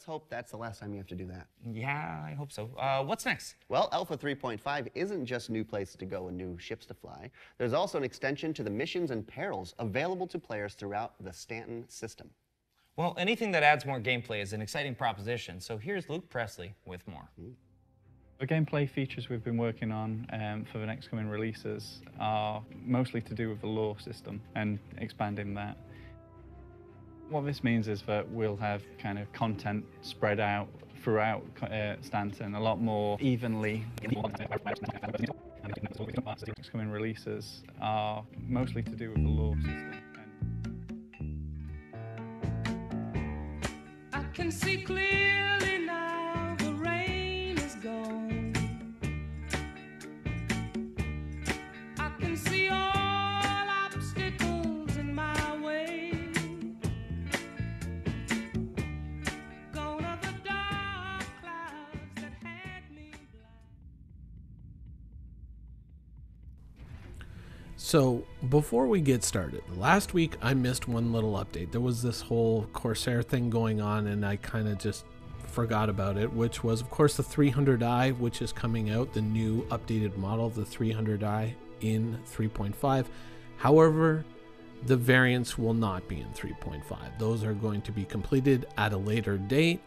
hope that's the last time you have to do that. Yeah, I hope so. What's next? Well, Alpha 3.5 isn't just new places to go and new ships to fly. There's also an extension to the missions and perils available to players throughout the Stanton system. Well, anything that adds more gameplay is an exciting proposition, so here's Luke Presley with more. The gameplay features we've been working on for the next coming releases are mostly to do with the lore system and expanding that. What this means is that we'll have kind of content spread out throughout Stanton a lot more evenly. Next coming releases are mostly to do with the lore system. I can see clearly now the rain is gone. I can see all obstacles in my way. Gone are the dark clouds that had me blind. So before we get started, last week I missed one little update. There was this whole Corsair thing going on and I kind of just forgot about it, which was of course the 300i, which is coming out, the new updated model, the 300i in 3.5. However, the variants will not be in 3.5. Those are going to be completed at a later date,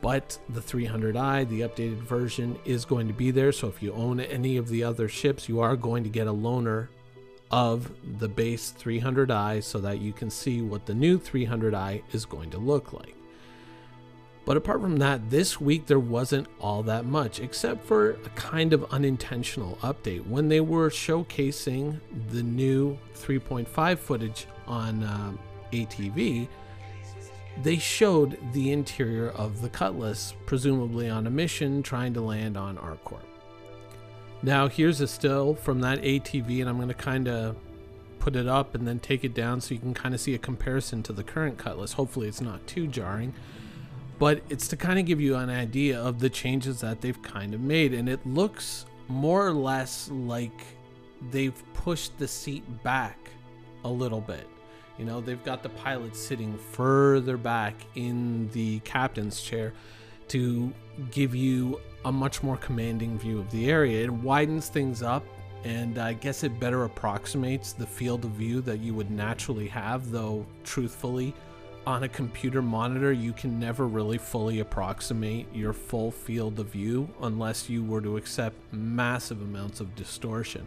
but the 300i, the updated version, is going to be there. So if you own any of the other ships, you are going to get a loaner of the base 300i so that you can see what the new 300i is going to look like. But apart from that, this week there wasn't all that much, except for a kind of unintentional update. When they were showcasing the new 3.5 footage on ATV, they showed the interior of the Cutlass, presumably on a mission trying to land on ArcCorp. Now here's a still from that ATV, and I'm going to kind of put it up and then take it down so you can kind of see a comparison to the current Cutlass. Hopefully it's not too jarring, but it's to kind of give you an idea of the changes that they've kind of made, and it looks more or less like they've pushed the seat back a little bit. You know, they've got the pilot sitting further back in the captain's chair to give you a much more commanding view of the area. It widens things up, and I guess it better approximates the field of view that you would naturally have, though truthfully on a computer monitor you can never really fully approximate your full field of view unless you were to accept massive amounts of distortion.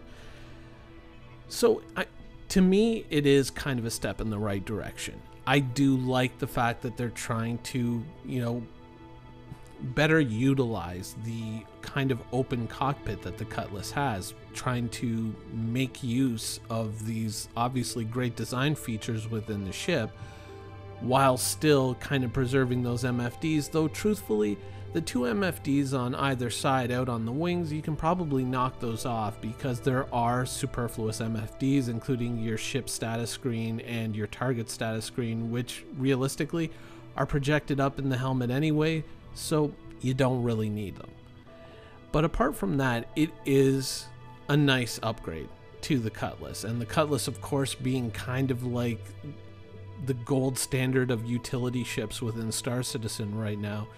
So to me it is kind of a step in the right direction. I do like the fact that they're trying to, you know, better utilize the kind of open cockpit that the Cutlass has, trying to make use of these obviously great design features within the ship while still kind of preserving those MFDs, though truthfully the two MFDs on either side out on the wings, you can probably knock those off because there are superfluous MFDs, including your ship status screen and your target status screen, which realistically are projected up in the helmet anyway, so you don't really need them. But apart from that, it is a nice upgrade to the Cutlass, and the Cutlass of course being kind of like the gold standard of utility ships within Star Citizen right now,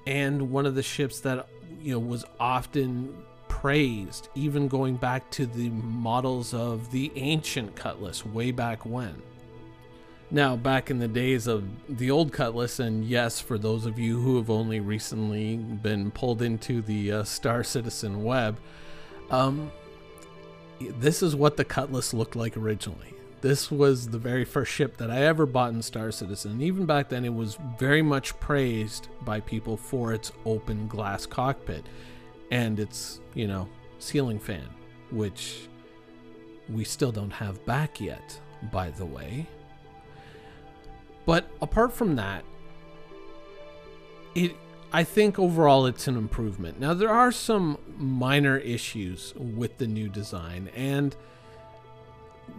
and one of the ships that, you know, was often praised, even going back to the models of the ancient Cutlass way back when. Now, back in the days of the old Cutlass, and yes, for those of you who have only recently been pulled into the Star Citizen web, this is what the Cutlass looked like originally. This was the very first ship that I ever bought in Star Citizen. And even back then, it was very much praised by people for its open glass cockpit and its, you know, ceiling fan, which we still don't have back yet, by the way. But apart from that, I think overall it's an improvement. Now, there are some minor issues with the new design, and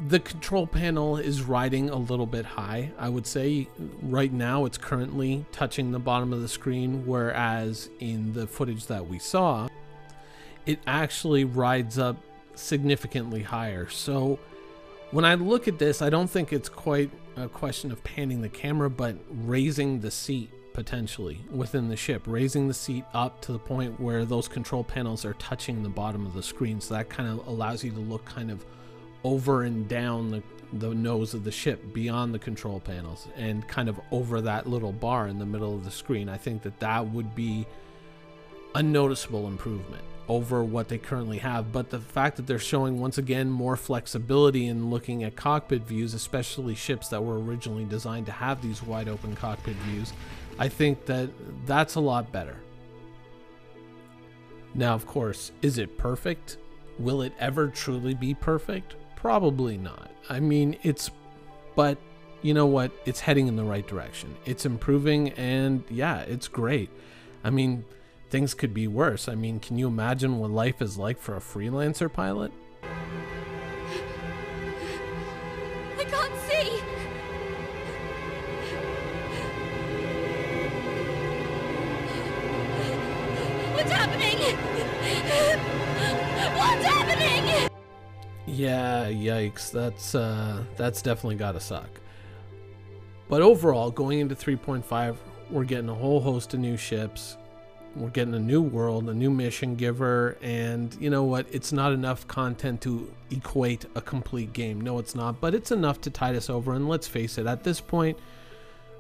the control panel is riding a little bit high. I would say right now it's currently touching the bottom of the screen, whereas in the footage that we saw, it actually rides up significantly higher. So when I look at this, I don't think it's quite a question of panning the camera, but raising the seat potentially within the ship, raising the seat up to the point where those control panels are touching the bottom of the screen. So that kind of allows you to look kind of over and down the nose of the ship beyond the control panels and kind of over that little bar in the middle of the screen. I think that that would be a noticeable improvement over what they currently have. But the fact that they're showing once again more flexibility in looking at cockpit views, especially ships that were originally designed to have these wide open cockpit views, I think that that's a lot better. Now, of course, is it perfect? Will it ever truly be perfect? Probably not. I mean, but you know what? It's heading in the right direction. It's improving, and yeah, it's great. I mean, things could be worse. I mean, can you imagine what life is like for a freelancer pilot? I can't see! What's happening? What's happening? Yeah, yikes. That's definitely gotta suck. But overall, going into 3.5, we're getting a whole host of new ships. We're getting a new world, a new mission giver, and you know what? It's not enough content to equate a complete game. No, it's not, but it's enough to tide us over. And let's face it, at this point,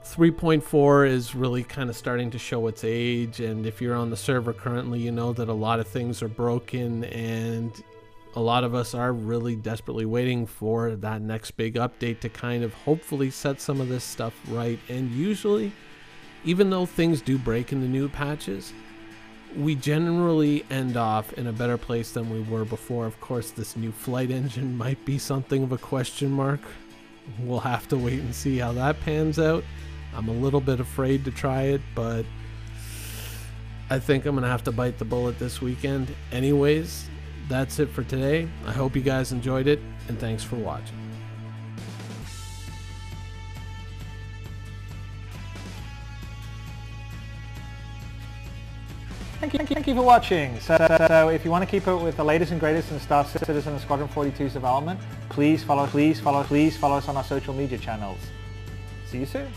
3.4 is really kind of starting to show its age. And if you're on the server currently, you know that a lot of things are broken, and a lot of us are really desperately waiting for that next big update to kind of hopefully set some of this stuff right. And usually, even though things do break in the new patches, we generally end off in a better place than we were before. Of course, this new flight engine might be something of a question mark. We'll have to wait and see how that pans out. I'm a little bit afraid to try it, but I think I'm gonna have to bite the bullet this weekend. Anyways, that's it for today. I hope you guys enjoyed it, and thanks for watching. Thank you for watching. So if you want to keep up with the latest and greatest in Star Citizen and Squadron 42's development, please follow us on our social media channels. See you soon.